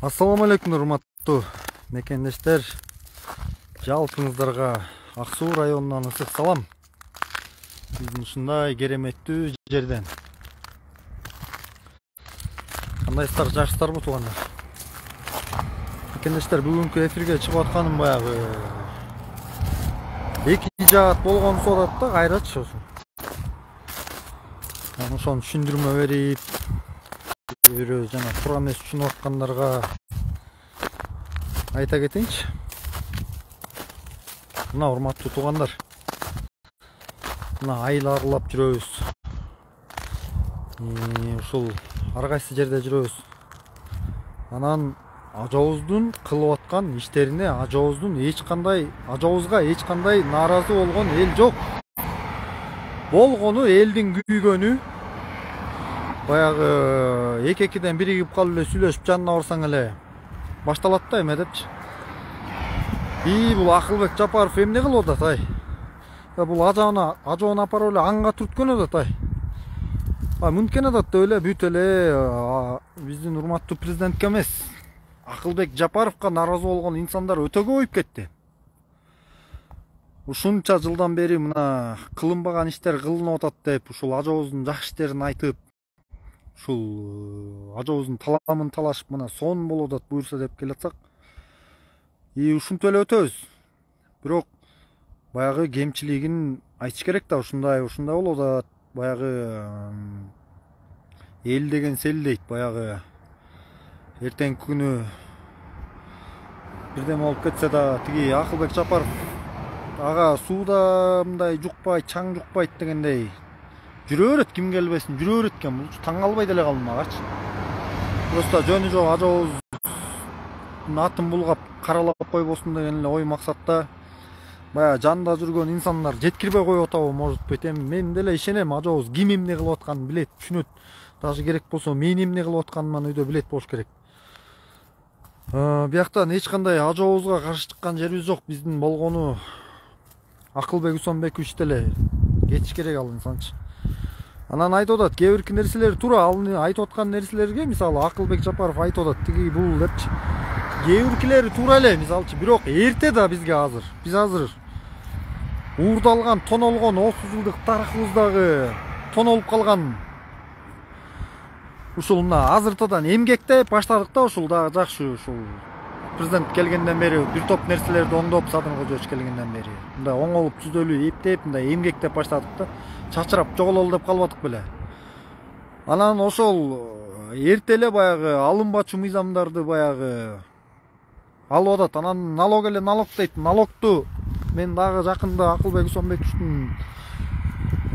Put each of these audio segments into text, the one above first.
Ассаламу алейкум, урматтуу мекендештер. Жалпыңыздарга Ак Суу районунан ысык салам. Биздин ушундай кереметтүү жерден. Кандайсыздар, жакшысыздарбы туугандар? Мекендештер, бүгүнкү эфирге чыгып атканым баягы эки жаат болгон соорат да, кайрачы ошо. Ошону түшүндүрмө берип, жана туура эмес түшүнүп аткандарга айта кетейинчи. Мына урматтуу туугандар, мына айыл аралап жүрөбүз. Ушул ар кайсы жерде жүрөбүз. Анан ажообуздун кылып аткан иштерине ажообузга эч кандай нааразы болгон эл жок. Болгону элдин күйгөнү, баягы эки-экиден биригип калып эле сүйлөшүп жанына барсаң эле башталат да эме депчи. Бул Акылбек Жапаров эмне кылып атат, бул ажоон апарып эле аңга түрткөн атат, мүмкүн атат деп эле бүт эле биздин урматтуу президентке эмес, Акылбек Жапаровго нааразы болгон инсандар өтө көбөйүп кетти. Ушунча жылдан бери мына кылынбаган иштер кылынып атат деп, ушул ажообуздун жакшы иштерин айтып, ушул ажообуздун таламын талашып, мына сон болуп атат буюрса деп келатсак, ушинтип эле өтөбүз. Бирок баягы кемчилигин айтыш керек да, ушундай болуп атат. Баягы эл деген сел дейт, баягы эртеңки күнү бирдеме болуп кетсе да, тиги Акылбек Жапаров ага сууда мындай жукпайт, чаң жукпайт дегендей жүрө берет, ким келбесин жүрө берет экен. Бул таң калбай деле калдым агачы. Просто жөнү жок ажообуздун атын булгап каралап койбосун деген эле ой максатта баягы жанында жүргөн инсандар жеткирбей коюп атабы, может быть. Мен деле ишенем, ажообуз ким эмне кылып атканын билет, түшүнөт. Даже керек болсо мен эмне кылып атканыман өйдө билет болуш керек. Бияктан эч кандай ажообузга каршы чыккан жерибиз жок. Биздин болгону Акылбек Усонбекович деле кетиш керек ал инсанчы. Анан айтып атат, кээ бир нерселер туура, ал айтып аткан нерселерге, мисалы Акылбек Жапаров айтып атат, тиги бул депчи. Кээ биркилери туура эле, мисалчы. Бирок эрте да бизге азыр. Биз азыр уурдалган, тонолгон 30 жылдык тарыхыбыздагы тонолуп калган ушул мына азыртадан эмгектеп баштадык да, ушул дагы жакшы. Ушул президент келгенден бери бир топ нерселерди оңдоп, Садыр Кожоевич келгенден бери мындай оңолуп, түзөлүп, эптеп, мындай эмгектеп баштадык да. Чачырап жогололу деп калбадык беле. Анан ошол эрте эле баягы алынбачу мыйзамдарды баягы алып атат. Анан налог эле налог дейт. Налогту мен дагы жакында Акылбек Усонбековичтин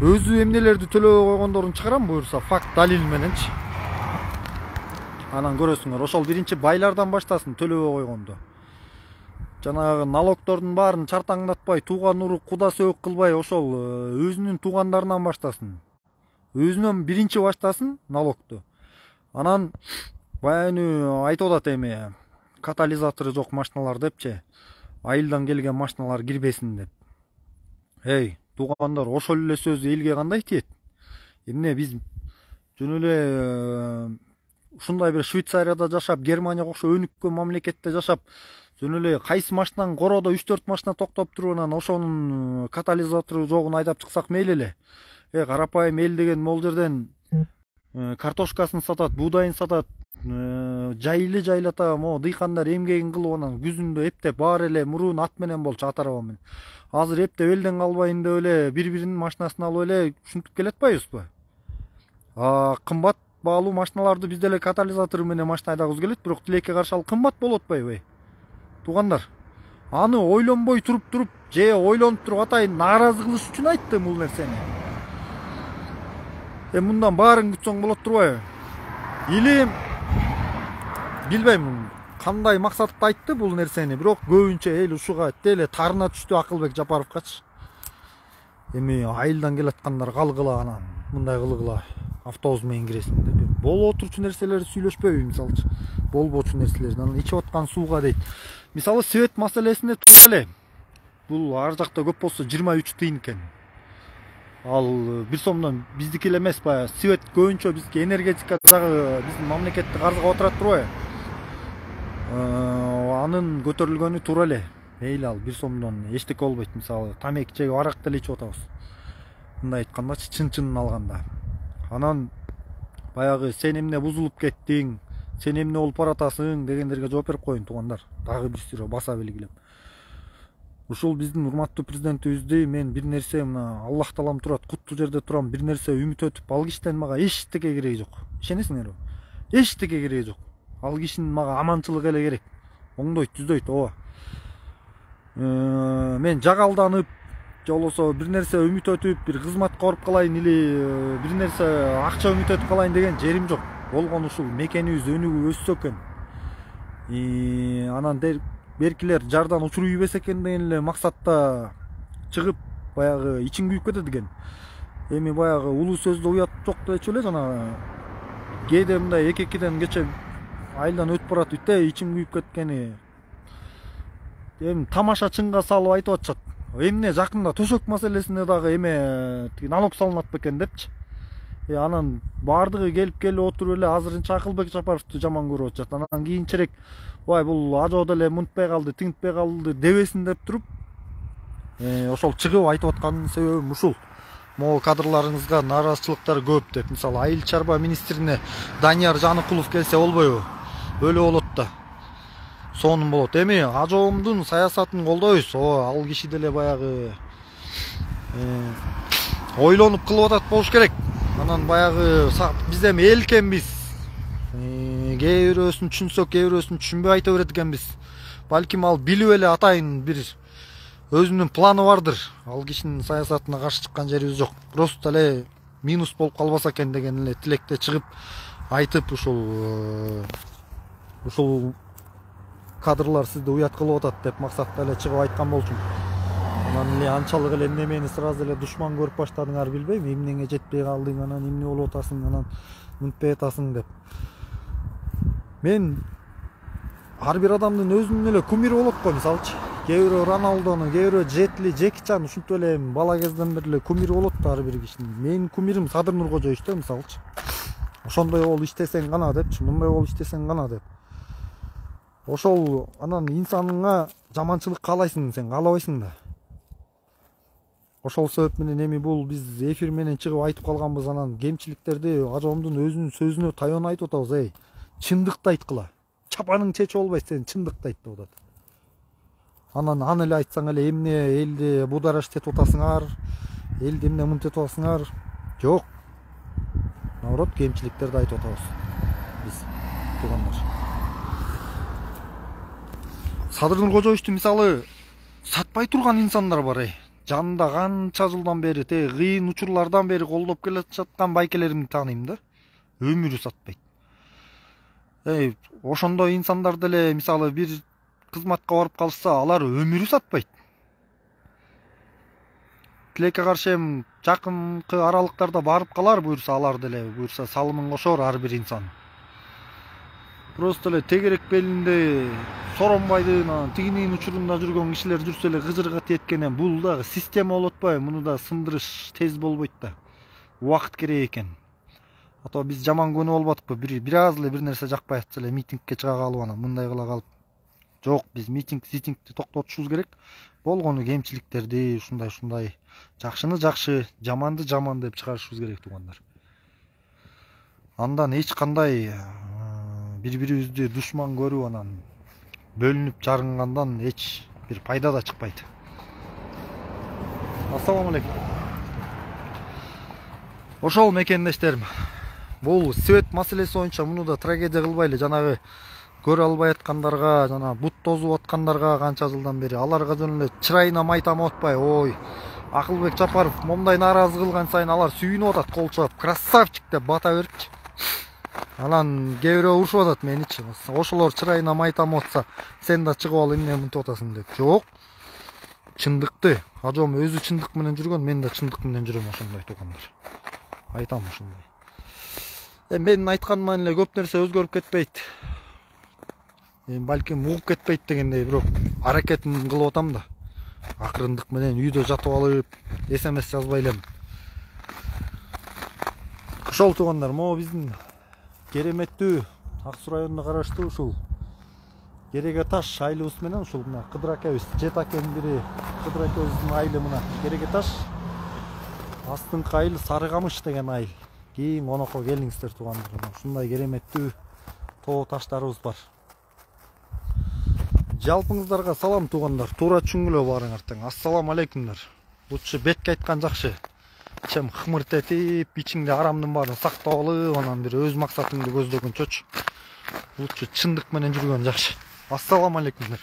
өзү эмнелерди төлөбөй койгондорун чыгарам буюрса, факт далил мененчи. Анан көрөсүңөр, ошол биринчи байлардан баштасын төлөбөй койгонду. Жанагы налогтордун баарын чартаңдатпай, тууган урук, куда сөөк кылбай, ошол өзүнүн туугандарынан баштасын. Өзүнөн биринчи баштасын налогту. Анан баягы айтып атат, эме катализатору жок машиналар депчи. Айылдан келген машиналар кирбесин деп. Туугандар, ошол эле сөз элге кандай тиет? Эмне биз жөн эле ушундай бир Швейцарияда жашап, Германияга окшо өнүккөн мамлекетте жашап, жөн эле кайсы машинанын короодо 3-4 машина токтоп туруп, анан ошонун катализатору жогун айдап чыксак мейли эле. Карапайым эл деген могул жерден картошкасын сатат, буудайын сатат, жайлата, дыйкандар эмгегин кылып, анан күзүндө эптеп баары эле мурун ат менен болчу, ат араба менен. Азыр эптеп элден калбайын деп эле бири-биринин машинасын алып эле ушинтип келатпайбызбы? Кымбат баалуу машиналарды биз деле катализатору менен машина айдагыбыз келет, бирок тилекке каршы ал кымбат болуп атпайбы? Туугандар, аны ойлонбой туруп же ойлонуп туруп атайын нааразы кылыш үчүн айттым бул нерсени. Мындан баарын күтсөң болот турбайбы? Или билбейм кандай максатта айтты бул нерсени, бирок көбүнчө эл ушуга деле тарына түштү Акылбек Жапаровгачы. Эми айылдан келаткандар калгыла, анан мындай кылгыла, автобус менен киресиң деп. Болуп отурчу нерселерди сүйлөшпөйбү, мисалчы. Болбочу нерселерди. Анан ичип аткан сууга дейт. Мисалы свет маселесинде туура эле. Бул ар жакта көп болсо 23 тыйын экен. Ал бир сомдон биздики эле эмес, баягы свет көбүнчө бизге энергетика жагы биздин мамлекетти карызга отурат турбайбы? Анын көтөрүлгөнү туура эле. Мейли ал 1 сомдон эчтеке болбойт. Мисалы тамеки жеп арак деле ичип атабыз. Мындай айткандачы чын-чынын алганда. Анан баягы сен эмне бузулуп кеттиң, сен эмне болуп баратасың дегендерге жооп берип коеюн туугандар. Дагы бир сирөө баса белгилеп. Ушул биздин урматтуу президентибизди мен бир нерсе мына Аллах таалам турат, куттуу жерде турам, бир нерсе үмүт өтүп, ал кишиден мага эчтеке кереги жок. Ишенесиңерби? Эчтеке кереги жок. Ал кишинин мага аманчылыгы эле керек. Оңдойт, түздөйт, ооба. Мен жагалданып, же болбосо бир нерсе үмүт өтүп, бир кызматка барып калайын или бир нерсе акча үмүт өтүп калайын деген жерим жок. Болгону ушул мекенибиз өнүгүп өссө экен. Анан беркилер жардан учур үйбесе экен деген эле максатта чыгып, баягы ичиң күйүп кетет экен. Эми баягы улуу сөздө уят жок дечү эле жана кээде мындай 2-2ден кече айылдан өтүп баратып ичим күйүп кеткени. Эми тамаша чынга салып айтып атышат. Эмне жакында төшөк маселесине дагы эме налог салынат бекен депчи. Анан баардыгы келип отуруп эле азырынча Акылбек Жапаровду жаман көрүп атышат. Анан кийинчерээк ой бул ажоо деле мынтпай калды, тинтпей калды дебесин деп туруп, ошол чыгып айтып аткан себебим ушул. Могу кадрларыңызга нааразычылыктар көп деп. Мисалы айыл чарба министрине Данияр Жаныкулов келсе болбойбу? Өлө болот да. Сонун болот. Эми ажоомдун саясатын колдойбуз. Ал киши деле баягы ойлонуп кылып атат болуш керек. Анан баягы биз эми эл экенбиз. Кээ бирөөсүн түшүнсөк, кээ бирөөсүн түшүнбөй айта берет экенбиз. Балким ал билип эле атайын бир өзүнүн планы бардыр. Ал кишинин саясатына каршы чыккан жерибиз жок. Просто эле минус болуп калбаса экен деген эле тилекте чыгып айтып ушул кадрлар сизди уят кылып атат деп максатта эле чыгып айткан болчумун. Анан эле анчалык эле эмне мени сразу эле душман көрүп баштадыңар билбейм. Эмнеңе жетпей калдың, анан эмне болуп атасың, анан мынтпай атасың деп. Мен ар бир адамдын өзүнүн эле кумири болот го, мисалчы. Кээ бирөө Роналдону, кээ бирөө Жетли, Жекичан ушинтип эле бала кезден бери эле кумири болот да ар бир кишинин. Менин кумирим Садыр Нуркожоевич да, мисалчы. Ошондой болуп иштесең гана депчи, мындай болуп иштесең гана деп. Ошол анан инсаныңа жаманчылык каалайсың, сен каалабайсың да. Ошол себеп менен эми бул биз эфир менен чыгып айтып калганбыз, анан кемчиликтерди ажоомдун өзүнүн сөзүнө таян айтып атабыз. Чындыкты айткыла. Чапаның чечи болбойт, сен чындыкты айт деп атат. Анан аны эле айтсаң эле эмне элди будараш этип атасыңар, элди эмне мынтип атасыңар? Жок. Наоборот, кемчиликтерди айтып атабыз. Биз туугандар. Садыр Нуркожоевичту мисалы сатпай турган инсандар бар. Жанында канча жылдан бери, кыйын учурлардан бери колдоп келе жаткан байкелеримди тааныйм да. Өмүрү сатпайт. Ошондой инсандар деле мисалы бир кызматка барып калышса, алар өмүрү сатпайт. Тилекке каршы эми жакынкы аралыктарда барып калар буюрса, алар деле буюрса салымын кошор ар бир инсан. Просто эле тегерек белинде Соронбайдын тигинин учурунда жүргөн кишилер жүрсө эле кыжырга тиеткенен бул дагы система болуп атпайбы? Муну да сындырыш тез болбойт да. Убакыт керек экен. Ато биз жаман күнү болуп атпы? Бир аз эле бир нерсе жакпай атса эле митингке чыга калып анан мындай кыла калып. Жок, биз митингди токтотушубуз керек. Болгону кемчиликтерди ушундай жакшыны жакшы, жаманды жаман деп чыгарышыбыз керек туугандар. Андан эч кандай бири-бирибизди душман көрүп анан бөлүнүп жарынгандан эч бир пайда да чыкпайт. Ассаламу алейкум. Ошол мекендештерим. Бул свет маселеси боюнча муну да трагедия кылбайлы. Жанагы көрө албай аткандарга, жана бут тозуп аткандарга канча жылдан бери аларга жөн эле чырайына май тамып атпайбы? Ой, Акылбек Жапаров момундай нааразы кылган сайын алар сүйүнүп атат, кол чаап, красавчик деп бата берипчи. Анан кээ бирөө урушуп атат меничи. Ошолор чырайына май тамып атса, сен да чыгып ал эмне мынтип атасың деп. Жок. Чындыкты, ажоом өзү чындык менен жүргөн, мен да чындык менен жүрөм ошондой туугандар. Айтам ошондой. Менин айтканыма эле көп нерсе өзгөрүп кетпейт. Балким угуп кетпейт дегендей бирок аракетин кылып атам да. Акырындык менен үйдө жатып алып, SMS жазбай элем. Ошол туугандар, могу биздин кереметтүү Ак Суу районуна караштуу ушул Кереге таш айылыбыз менен ушул мына Кыдыр акебиз, Жет акенин бири Кыдыр акебиздин айылы мына Кереге таш. Астыңкы айыл Сары Камыш деген айыл. Кийин онокко келиңиздер туугандар. Ушундай кереметтүү тоо таштарыбыз бар. Жалпыңыздарга салам туугандар. Туура түшүнгүлө барыңар тең. Ассаламу алейкумдар. Лучше бетке айткан жакшы. Чем хымырт этип, ичиңде арамдын баарын сактап алып, анан бир өз максатыңды көздөгөн чоч. Лучше чындык менен жүргөн жакшы. Ассаламу алейкумдар.